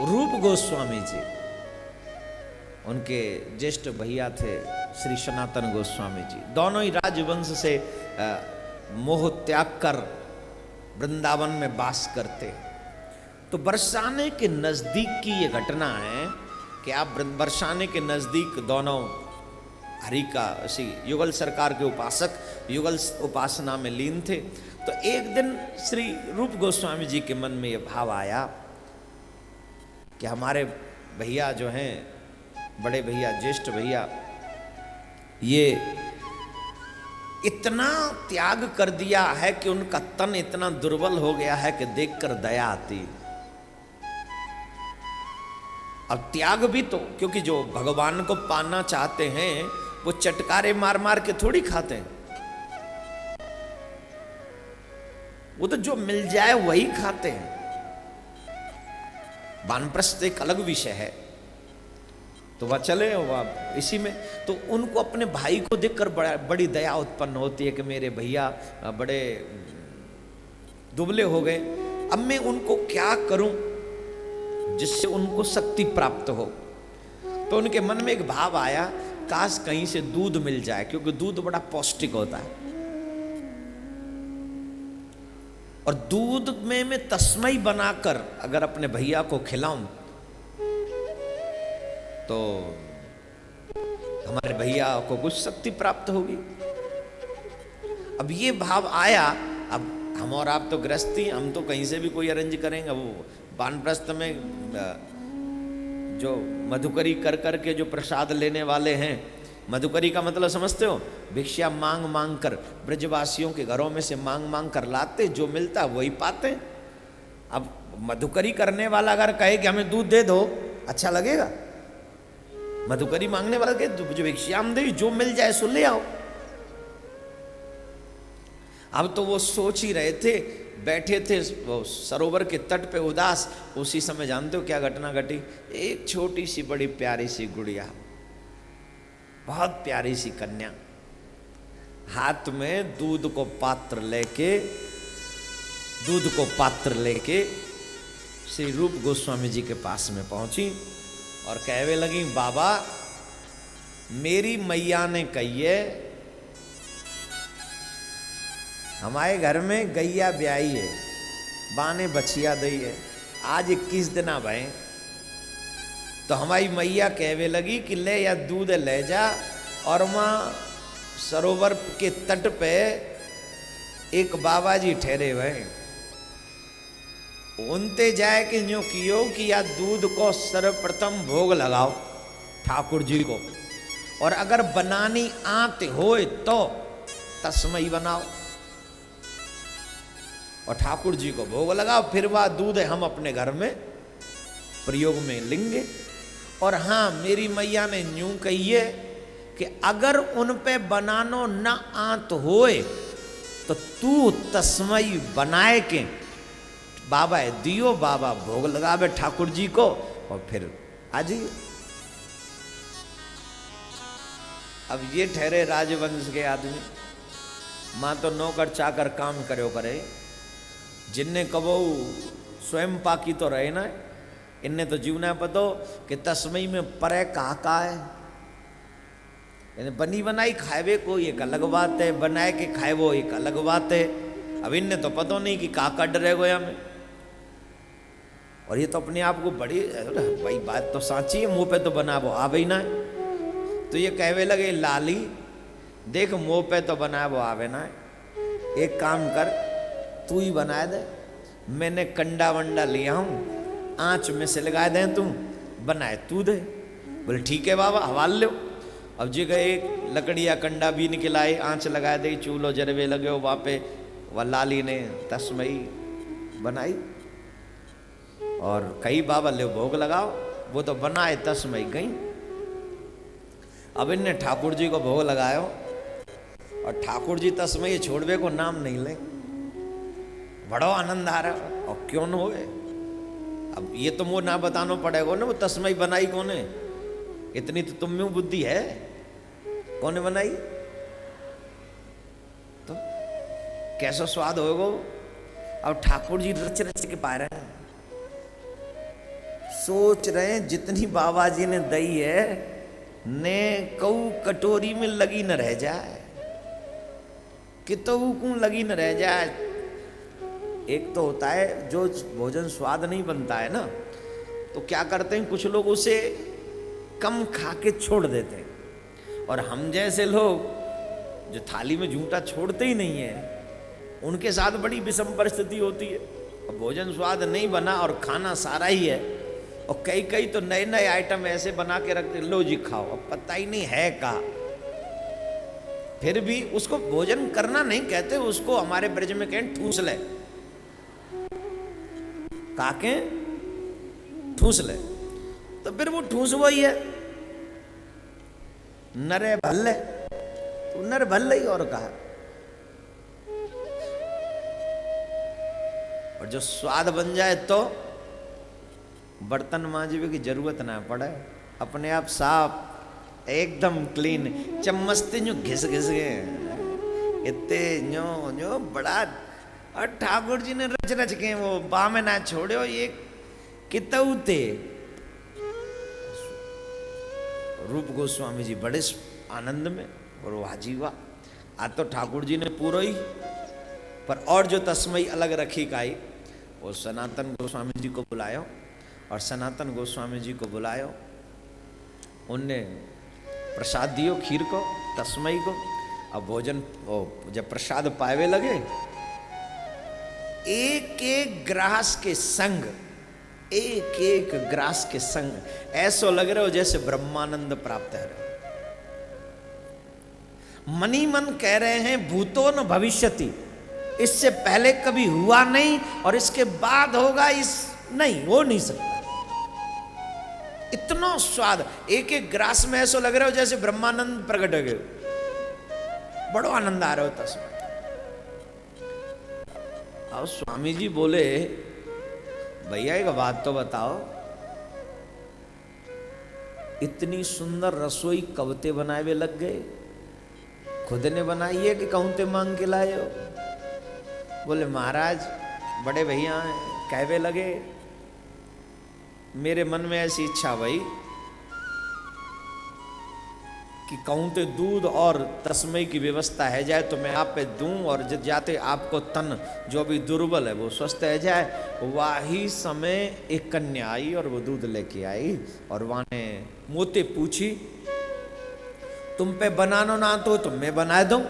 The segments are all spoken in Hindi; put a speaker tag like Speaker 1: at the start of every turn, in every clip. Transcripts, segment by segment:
Speaker 1: रूप गोस्वामी जी, उनके ज्येष्ठ भैया थे श्री सनातन गोस्वामी जी, दोनों ही राजवंश से मोह त्याग कर वृंदावन में वास करते। तो बरसाने के नजदीक की ये घटना है कि आप बरसाने के नजदीक दोनों हरि का युगल सरकार के उपासक युगल उपासना में लीन थे। तो एक दिन श्री रूप गोस्वामी जी के मन में यह भाव आया कि हमारे भैया जो हैं, बड़े भैया, ज्येष्ठ भैया, ये इतना त्याग कर दिया है कि उनका तन इतना दुर्बल हो गया है कि देखकर दया आती। अब त्याग भी तो, क्योंकि जो भगवान को पाना चाहते हैं वो चटकारे मार मार के थोड़ी खाते हैं, वो तो जो मिल जाए वही खाते हैं। वानप्रस्थ एक अलग विषय है, तो वह चले वह इसी में। तो उनको अपने भाई को देखकर बड़ी दया उत्पन्न होती है कि मेरे भैया बड़े दुबले हो गए, अब मैं उनको क्या करूं जिससे उनको शक्ति प्राप्त हो। तो उनके मन में एक भाव आया, काश कहीं से दूध मिल जाए, क्योंकि दूध बड़ा पौष्टिक होता है। और दूध में मैं तस्मई बनाकर अगर अपने भैया को खिलाऊं तो हमारे भैया को कुछ शक्ति प्राप्त होगी। अब ये भाव आया। अब हम और आप तो गृहस्थी, हम तो कहीं से भी कोई अरेंज करेंगे। वो वानप्रस्थ में जो मधुकरी कर करके जो प्रसाद लेने वाले हैं, मधुकरी का मतलब समझते हो, भिक्षा मांग मांग कर ब्रजवासियों के घरों में से मांग मांग कर लाते, जो मिलता वही पाते। अब मधुकरी करने वाला अगर कहे कि हमें दूध दे दो, अच्छा लगेगा? मधुकरी मांगने वाला के जो भिक्षाम दे, जो मिल जाए सो ले आओ। अब तो वो सोच ही रहे थे, बैठे थे वो सरोवर के तट पे उदास। उसी समय जानते हो क्या घटना घटी? एक छोटी सी बड़ी प्यारी सी गुड़िया, बहुत प्यारी सी कन्या, हाथ में दूध को पात्र लेके श्री रूप गोस्वामी जी के पास में पहुंची और कहवे लगी, बाबा मेरी मैया ने कही है हमारे घर में गैया ब्याई है, बाने बछिया दई है, आज 21 दिन भय। तो हमारी मैया कहवे लगी कि ले या दूध ले जा, और वहाँ सरोवर के तट पे एक बाबा जी ठहरे हुए, उनते जाए कि यूं कियो कि या दूध को सर्वप्रथम भोग लगाओ ठाकुर जी को, और अगर बनानी आते होए तो तस्मई बनाओ और ठाकुर जी को भोग लगाओ, फिर वह दूध हम अपने घर में प्रयोग में लेंगे। और हाँ, मेरी मैया ने यूं कहिए कि अगर उन पे बनानो न आत होए तो तू तस्मई बनाए के बाबा दियो, बाबा भोग लगावे ठाकुर जी को, और फिर आ जाइए। अब ये ठहरे राजवंश के आदमी, मां तो नौकर चाकर काम करो करे, जिनने कबो स्वयं पाकी तो रहे ना, इनने तो जीवना पतो कि तस्मई में परे काका है। बनी बनाई खाएवे को एक अलग बात है, बनाए के खाए वो एक अलग बात है। अब इनने तो पता नहीं कि काका डरे गोया में, और ये तो अपने आप को बड़ी भाई बात तो साची है, मुंह पे तो बना वो आवे ही ना है। तो ये कहवे लगे, लाली देख मुंह पे तो बना वो आवे ना है, एक काम कर तू ही बना दे, मैंने कंडा वंडा लिया हूँ, आँच में से लगा दे, तू बनाए तू दे। बोले ठीक है बाबा, हवाल लो। अब जी गए लकड़िया कंडा भी निकलाए, आँच लगा दे, चूल्हो जरवे लगे वहाँ पे, वह लाली ने तस्मई बनाई और कई बाबा ले भोग लगाओ, वो तो बनाए तस्मई गई। अब इनने ठाकुर जी को भोग लगायो और ठाकुर जी तस्मई छोड़वे को नाम नहीं ले, बड़ो आनंद आ रहा। और क्यों न होए, अब ये तो मुझे ना बताना पड़ेगा ना, वो तस्मई बनाई कौन है, इतनी तो तुम में बुद्धि है, कौन बनाई, तो कैसा स्वाद होगा। अब ठाकुर जी रच रच के पा रहे हैं, सोच रहे हैं जितनी बाबा जी ने दई है ने कऊ कटोरी में लगी न रह जाए, कितऊ को लगी न रह जाए। एक तो होता है जो भोजन स्वाद नहीं बनता है ना, तो क्या करते हैं कुछ लोग उसे कम खा के छोड़ देते हैं, और हम जैसे लोग जो थाली में झूठा छोड़ते ही नहीं है, उनके साथ बड़ी विषम परिस्थिति होती है। और भोजन स्वाद नहीं बना और खाना सारा ही है, और कई कई तो नए नए आइटम ऐसे बना के रखते, लो जी खाओ, अब पता ही नहीं है का। फिर भी उसको भोजन करना नहीं कहते, उसको हमारे ब्रज में कहें ठूस ले, काके ठूस ले, तो फिर वो ठूस वही है, नरे भल्ले, तो नर भल्ले ही और कहा। और जो स्वाद बन जाए तो बर्तन मांजने की जरूरत ना पड़े, अपने आप साफ एकदम क्लीन, चम्मचते जो घिस घिस गए इतने जो बड़ा। और ठाकुर जी ने रच रच के वो बा में ना छोड़ो, ये कितऊ थे। रूप गोस्वामी जी बड़े आनंद में, और वो हाजी हुआ आज तो ठाकुर जी ने पूरा ही। पर और जो तस्मई अलग रखी काई, वो सनातन गोस्वामी जी को बुलायो, और सनातन गोस्वामी जी को बुलायो, उनने प्रसाद दियो खीर को, तस्मई को। अब भोजन जब प्रसाद पावे लगे, एक एक ग्रास के संग, एक एक ग्रास के संग ऐसो लग रहे हो जैसे ब्रह्मानंद प्राप्त है। मनी मन कह रहे हैं भूतो न भविष्यति, इससे पहले कभी हुआ नहीं और इसके बाद होगा, इस नहीं हो नहीं सकता। इतना स्वाद, एक एक ग्रास में ऐसा लग रहा हो जैसे ब्रह्मानंद प्रकट हो गए, बड़ो आनंद आ रहा हो तस्वीर। अब स्वामी जी बोले, भैया एक बात तो बताओ, इतनी सुंदर रसोई कवते बनाए लग गए, खुद ने बनाई है कि कहते मांग के लाए हो? बोले महाराज बड़े भैया कहवे लगे, मेरे मन में ऐसी इच्छा भाई कि कहते दूध और तस्मई की व्यवस्था है जाए तो मैं आप पे दूं, और जब जाते आपको तन जो भी दुर्बल है वो स्वस्थ है जाए। वही समय एक कन्या आई और वो दूध लेके आई, और वहां ने मोते पूछी, तुम पे बनानो ना तो तुम मैं बना दूं?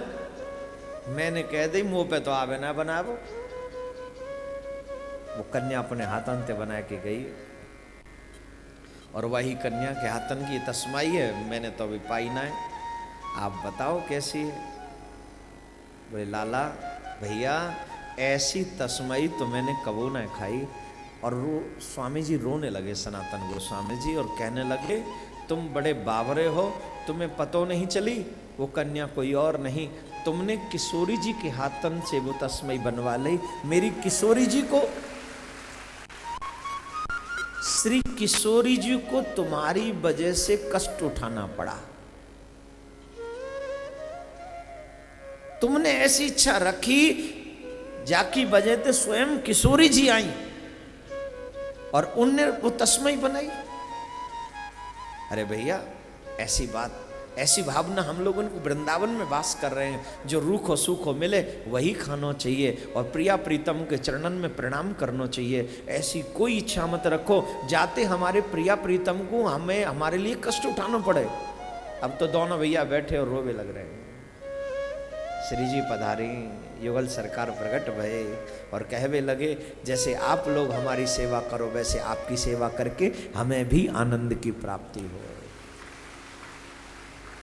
Speaker 1: मैंने कह दी मुंह पे तो आवे ना बनावो। वो कन्या अपने हाथन से बना के गई, और वही कन्या के हाथन की तस्माई है, मैंने तो अभी पाई ना है, आप बताओ कैसी है? बोले लाला भैया ऐसी तस्माई तो मैंने कबू ना खाई। और वो स्वामी जी रोने लगे, सनातन गोस्वामी जी, और कहने लगे तुम बड़े बावरे हो, तुम्हें पतो नहीं चली वो कन्या कोई और नहीं, तुमने किशोरी जी के हाथन से वो तस्मई बनवा ली। मेरी किशोरी जी को, श्री किशोरी जी को तुम्हारी वजह से कष्ट उठाना पड़ा। तुमने ऐसी इच्छा रखी, जाकी वजह से स्वयं किशोरी जी आई और उनने वो तस्मई बनाई। अरे भैया ऐसी बात, ऐसी भावना हम लोग उनको वृंदावन में वास कर रहे हैं, जो रूखो सूखो मिले वही खाना चाहिए, और प्रिया प्रीतम के चरणन में प्रणाम करना चाहिए। ऐसी कोई इच्छा मत रखो जाते हमारे प्रिया प्रीतम को हमें हमारे लिए कष्ट उठाना पड़े। अब तो दोनों भैया बैठे और रोवे लग रहे हैं। श्री जी पधारी, युगल सरकार प्रकट भये, और कहवे लगे जैसे आप लोग हमारी सेवा करो वैसे आपकी सेवा करके हमें भी आनंद की प्राप्ति हो।